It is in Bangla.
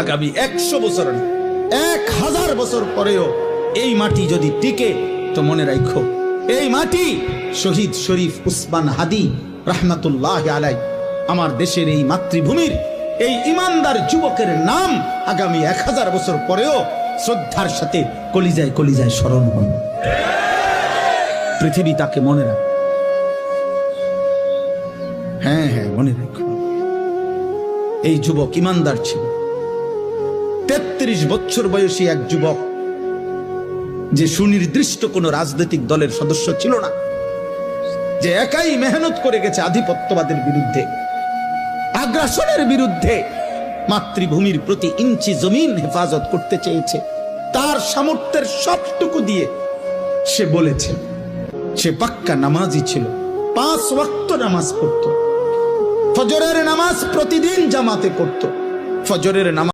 আগামী 100 বছর, 1000 বছর পরেও এই মাটি যদি টিকে, তো মনে রাখো এই মাটি শহীদ শরীফ উসমান হাদি রহমাতুল্লাহ আলাই, আমার দেশের এই মাতৃভূমির এই ইমানদার যুবকের নাম আগামী 1000 বছর পরেও শ্রদ্ধার সাথে কলিজায় কলিজায় স্মরণ হবে। পৃথিবী তাকে মনে রাখে। হ্যাঁ হ্যাঁ, মনে রাখো এই যুবক ইমানদার ছিল। 33 বছর বয়সী এক যুবক, যে সুনির্দিষ্ট কোন রাজনৈতিক দলের সদস্য ছিল না, যে একাই মেহনত করে গেছে আধিপত্যবাদের বিরুদ্ধে, আগ্রাসনের বিরুদ্ধে, মাতৃভূমির প্রতি ইঞ্চি জমিন হেফাজত করতে চেয়েছে। তার সামর্থ্যের সবটুকু দিয়ে সে বলেছে, সে পাক্কা নামাজি ছিল, 5 ওয়াক্ত নামাজ পড়ত, ফজরের নামাজ প্রতিদিন জামাতে পড়ত, ফজরের নামাজ